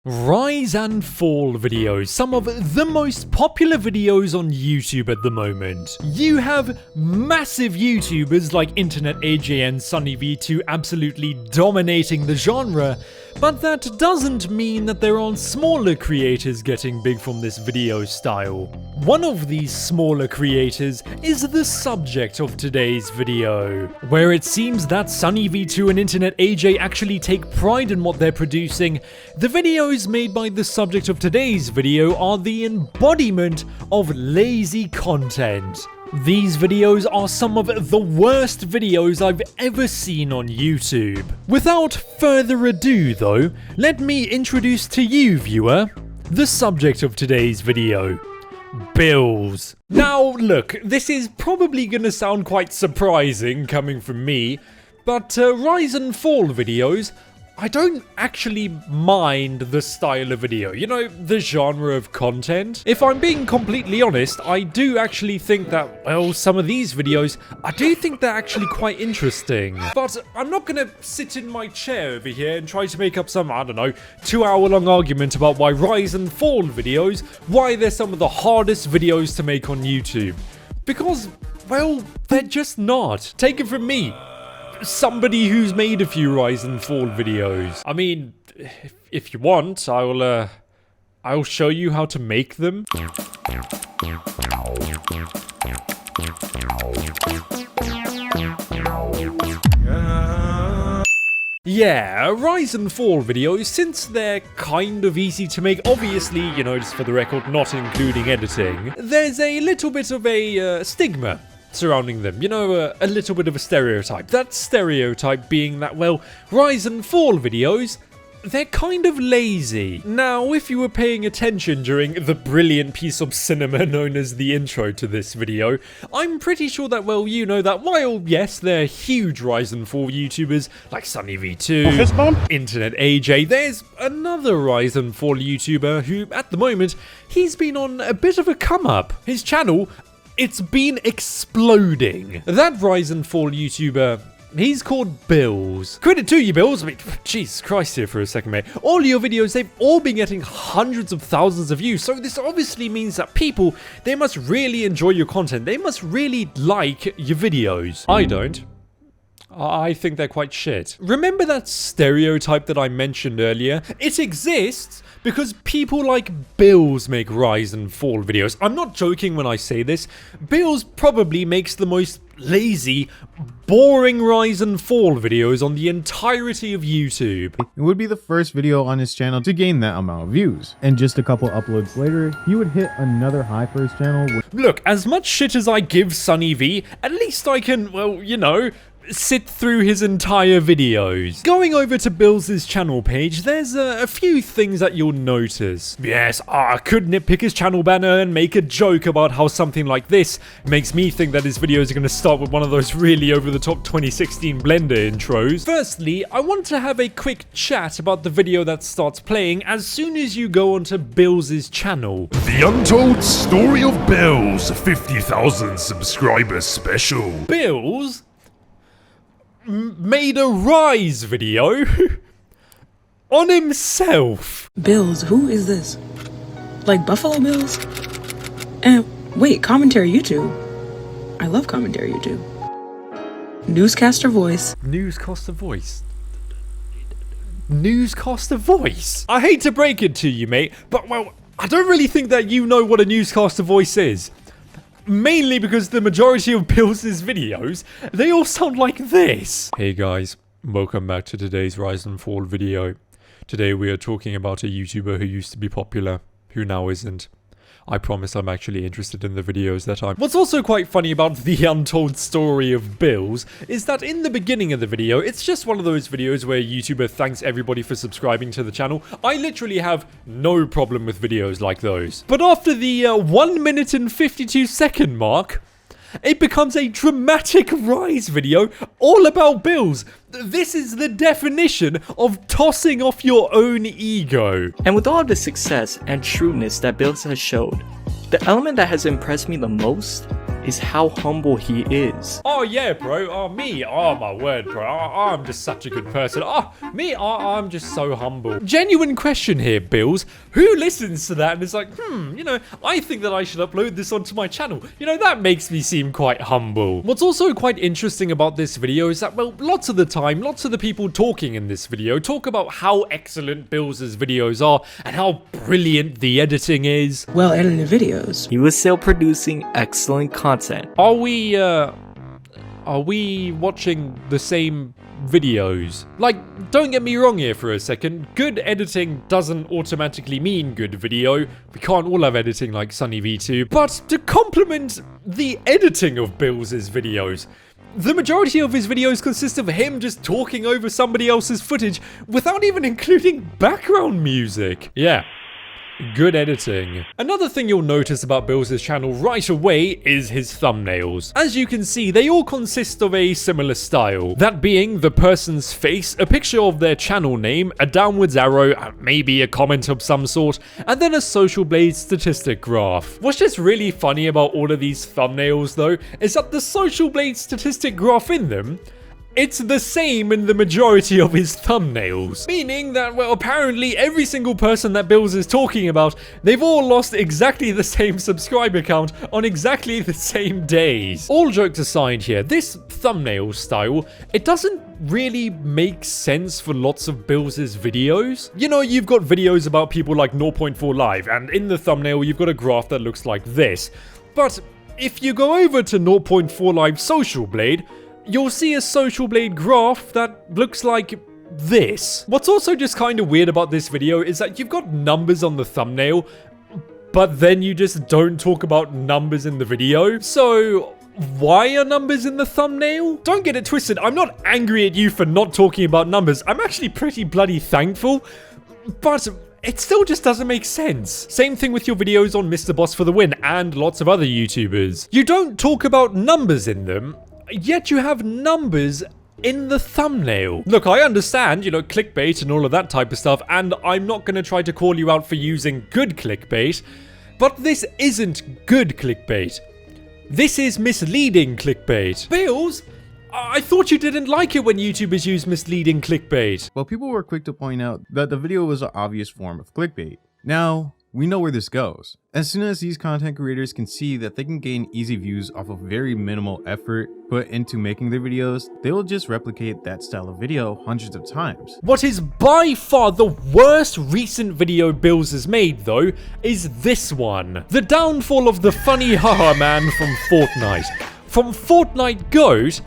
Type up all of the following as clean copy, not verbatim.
Rise and fall videos, some of the most popular videos on YouTube at the moment. You have massive YouTubers like InternetAjay and SunnyV2 absolutely dominating the genre, but that doesn't mean that there aren't smaller creators getting big from this video style. One of these smaller creators is the subject of today's video, where it seems that SunnyV2 and InternetAjay actually take pride in what they're producing. The videos made by the subject of today's video are the embodiment of lazy content. These videos are some of the worst videos I've ever seen on YouTube. Without further ado though, let me introduce to you, viewer, the subject of today's video. Bills. Now look, this is probably gonna sound quite surprising coming from me, but rise and fall videos, I don't actually mind the style of video, you know, the genre of content. If I'm being completely honest, I do actually think that, well, some of these videos, I do think they're actually quite interesting. But I'm not gonna sit in my chair over here and try to make up some, I don't know, 2-hour-long argument about why rise and fall videos, why they're some of the hardest videos to make on YouTube. Because, well, they're just not. Take it from me, somebody who's made a few rise and fall videos. I mean, if you want, I'll show you how to make them. Yeah, rise and fall videos, since they're kind of easy to make, obviously, you know, just for the record, not including editing, there's a little bit of a stigma surrounding them, you know, a little bit of a stereotype. That stereotype being that, well, rise and fall videos, they're kind of lazy. Now, if you were paying attention during the brilliant piece of cinema known as the intro to this video, I'm pretty sure that, well, you know that while, yes, they're huge rise and fall YouTubers like SunnyV2, InternetAjay, there's another rise and fall YouTuber who, at the moment, he's been on a bit of a come up. His channel, it's been exploding. That rise and fall YouTuber, he's called Bills. Credit to you, Bills. I mean, Jesus Christ here for a second, mate. All your videos, they've all been getting hundreds of thousands of views. So this obviously means that people, they must really enjoy your content. They must really like your videos. I don't. I think they're quite shit. Remember that stereotype that I mentioned earlier? It exists because people like Bills make rise and fall videos. I'm not joking when I say this. Bills probably makes the most lazy, boring rise and fall videos on the entirety of YouTube. It would be the first video on his channel to gain that amount of views. And just a couple uploads later, he would hit another high for his channel. Look, as much shit as I give Sunny V, at least I can, well, you know, sit through his entire videos. Going over to Bills' channel page, there's a few things that you'll notice. Yes, I could nitpick his channel banner and make a joke about how something like this makes me think that his videos are going to start with one of those really over-the-top 2016 Blender intros. Firstly, I want to have a quick chat about the video that starts playing as soon as you go onto Bills' channel. The Untold Story of Bills, 50,000 subscribers special. Bills made a rise video on himself. Bills, who is this? Like Buffalo Bills? And wait, commentary YouTube. I love commentary YouTube. Newscaster voice. Newscaster voice. Newscaster voice. I hate to break it to you, mate, but well, I don't really think that you know what a newscaster voice is. Mainly because the majority of Bills' videos, they all sound like this. Hey guys, welcome back to today's rise and fall video. Today we are talking about a YouTuber who used to be popular, who now isn't. I promise I'm actually interested in the videos that I'm... What's also quite funny about the untold story of Bills is that in the beginning of the video, it's just one of those videos where a YouTuber thanks everybody for subscribing to the channel. I literally have no problem with videos like those. But after the 1 minute and 52 second mark, it becomes a dramatic rise video all about Bills. This is the definition of tossing off your own ego. And with all of the success and shrewdness that Bills has showed, the element that has impressed me the most is how humble he is. Oh yeah, bro. Oh me. Oh my word, bro. I'm just such a good person. Oh me. I'm just so humble. Genuine question here, Bills. Who listens to that and is like, you know, I think that I should upload this onto my channel. You know, that makes me seem quite humble. What's also quite interesting about this video is that, well, lots of the time, lots of the people talking in this video talk about how excellent Bills' videos are and how brilliant the editing is. Well edited videos. He was still producing excellent content. Are we watching the same videos? Like, don't get me wrong here for a second. Good editing doesn't automatically mean good video. We can't all have editing like SunnyV2. But to complement the editing of Bills' videos, the majority of his videos consist of him just talking over somebody else's footage without even including background music. Yeah. Good editing. Another thing you'll notice about Bills' channel right away is his thumbnails. As you can see, they all consist of a similar style. That being the person's face, a picture of their channel name, a downwards arrow, maybe a comment of some sort, and then a Social Blade statistic graph. What's just really funny about all of these thumbnails though, is that the Social Blade statistic graph in them, it's the same in the majority of his thumbnails. Meaning that, well, apparently every single person that Bills is talking about, they've all lost exactly the same subscriber count on exactly the same days. All jokes aside here, this thumbnail style, it doesn't really make sense for lots of Bills' videos. You know, you've got videos about people like 0.4 Live, and in the thumbnail you've got a graph that looks like this. But if you go over to 0.4 Live Social Blade, you'll see a Social Blade graph that looks like this. What's also just kind of weird about this video is that you've got numbers on the thumbnail, but then you just don't talk about numbers in the video. So why are numbers in the thumbnail? Don't get it twisted, I'm not angry at you for not talking about numbers. I'm actually pretty bloody thankful, but it still just doesn't make sense. Same thing with your videos on Mr. Boss for the Win and lots of other YouTubers. You don't talk about numbers in them, yet you have numbers in the thumbnail. Look, I understand, you know, clickbait and all of that type of stuff, and I'm not going to try to call you out for using good clickbait, but this isn't good clickbait. This is misleading clickbait. Bills, I thought you didn't like it when YouTubers use misleading clickbait. Well, people were quick to point out that the video was an obvious form of clickbait. Now, we know where this goes. As soon as these content creators can see that they can gain easy views off of very minimal effort put into making their videos, they will just replicate that style of video hundreds of times. What is by far the worst recent video Bills has made though, is this one. The downfall of the funny haha man from Fortnite. From Fortnite GOAT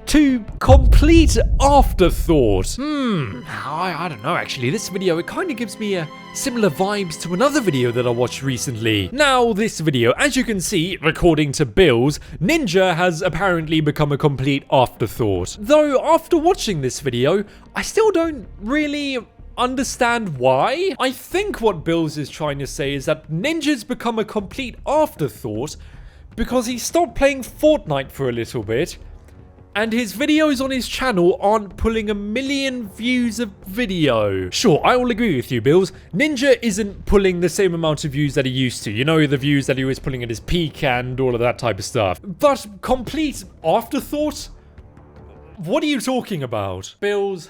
to complete afterthought. I don't know actually. This video, it kind of gives me similar vibes to another video that I watched recently. Now, this video, as you can see, according to Bills, Ninja has apparently become a complete afterthought. Though, after watching this video, I still don't really understand why. I think what Bills is trying to say is that Ninja's become a complete afterthought because he stopped playing Fortnite for a little bit, and his videos on his channel aren't pulling 1 million views a video. Sure, I will agree with you, Bills. Ninja isn't pulling the same amount of views that he used to. You know, the views that he was pulling at his peak and all of that type of stuff. But complete afterthought? What are you talking about? Bills,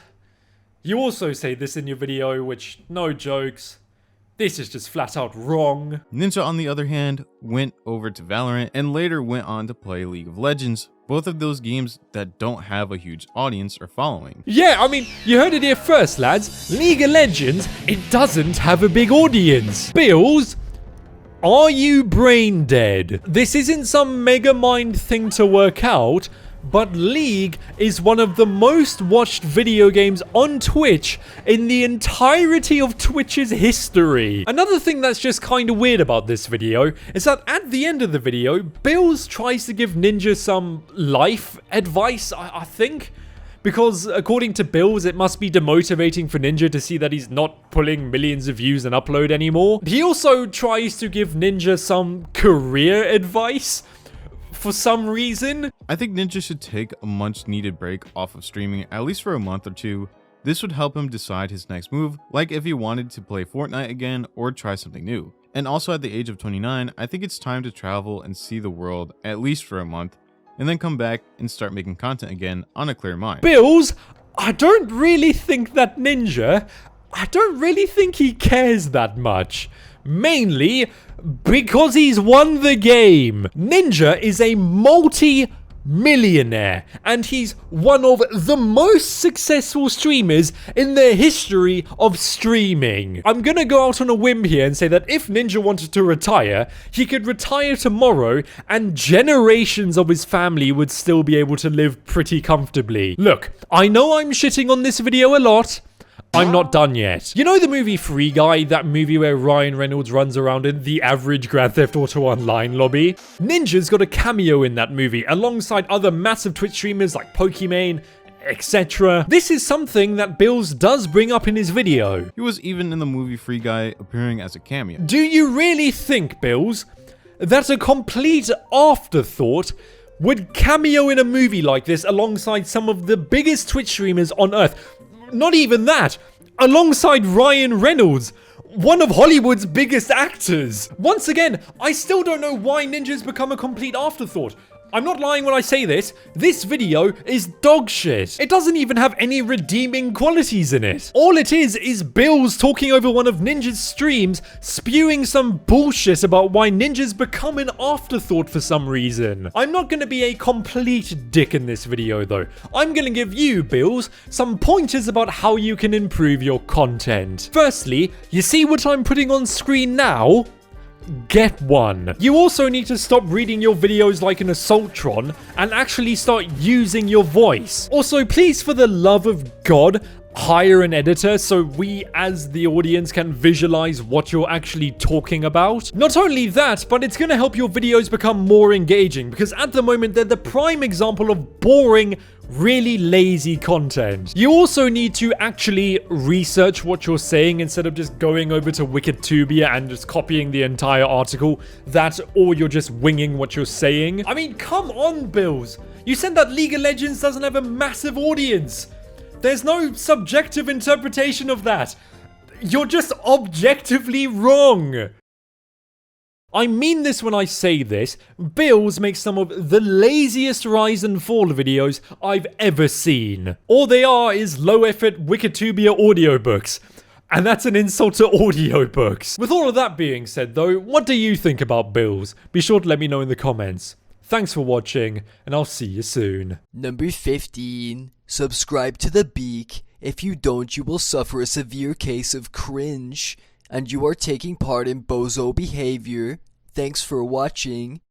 you also say this in your video, which, no jokes, this is just flat out wrong. Ninja, on the other hand, went over to Valorant and later went on to play League of Legends. Both of those games that don't have a huge audience or following. Yeah, I mean, you heard it here first, lads. League of Legends, it doesn't have a big audience. Bills, are you brain dead? This isn't some mega mind thing to work out, but League is one of the most watched video games on Twitch in the entirety of Twitch's history. Another thing that's just kind of weird about this video is that at the end of the video, Bills tries to give Ninja some life advice, I think. Because according to Bills, it must be demotivating for Ninja to see that he's not pulling millions of views and upload anymore. He also tries to give Ninja some career advice for some reason. I think Ninja should take a much needed break off of streaming, at least for a month or two. This would help him decide his next move, like if he wanted to play Fortnite again or try something new. And also at the age of 29, I think it's time to travel and see the world, at least for a month, and then come back and start making content again on a clear mind. Bills, I don't really think that Ninja, I don't really think he cares that much. Mainly because he's won the game. Ninja is a multi-millionaire, and he's one of the most successful streamers in the history of streaming. I'm gonna go out on a whim here and say that if Ninja wanted to retire, he could retire tomorrow and generations of his family would still be able to live pretty comfortably. Look, I know I'm shitting on this video a lot. I'm not done yet. You know the movie Free Guy? That movie where Ryan Reynolds runs around in the average Grand Theft Auto Online lobby? Ninja's got a cameo in that movie alongside other massive Twitch streamers like Pokimane, etc. This is something that Bills does bring up in his video. He was even in the movie Free Guy appearing as a cameo. Do you really think, Bills, that a complete afterthought would cameo in a movie like this alongside some of the biggest Twitch streamers on earth? Not even that, alongside Ryan Reynolds, one of Hollywood's biggest actors. Once again, I still don't know why Ninja's become a complete afterthought. I'm not lying when I say this. This video is dog shit. It doesn't even have any redeeming qualities in it. All it is Bills talking over one of Ninja's streams, spewing some bullshit about why Ninja's become an afterthought for some reason. I'm not going to be a complete dick in this video though. I'm going to give you, Bills, some pointers about how you can improve your content. Firstly, you see what I'm putting on screen now? Get one. You also need to stop reading your videos like an assaultron and actually start using your voice. Also, please, for the love of God, hire an editor so we as the audience can visualize what you're actually talking about. Not only that, but it's going to help your videos become more engaging because at the moment they're the prime example of boring, really lazy content. You also need to actually research what you're saying instead of just going over to Wikitubia and just copying the entire article. That, or you're just winging what you're saying. I mean, come on, Bills. You said that League of Legends doesn't have a massive audience. There's no subjective interpretation of that. You're just objectively wrong. I mean this when I say this. Bills make some of the laziest rise and fall videos I've ever seen. All they are is low-effort Wikitubia audiobooks. And that's an insult to audiobooks. With all of that being said though, what do you think about Bills? Be sure to let me know in the comments. Thanks for watching, and I'll see you soon. Number 15. Subscribe to the Beak. If you don't, you will suffer a severe case of cringe. And you are taking part in bozo behavior. Thanks for watching.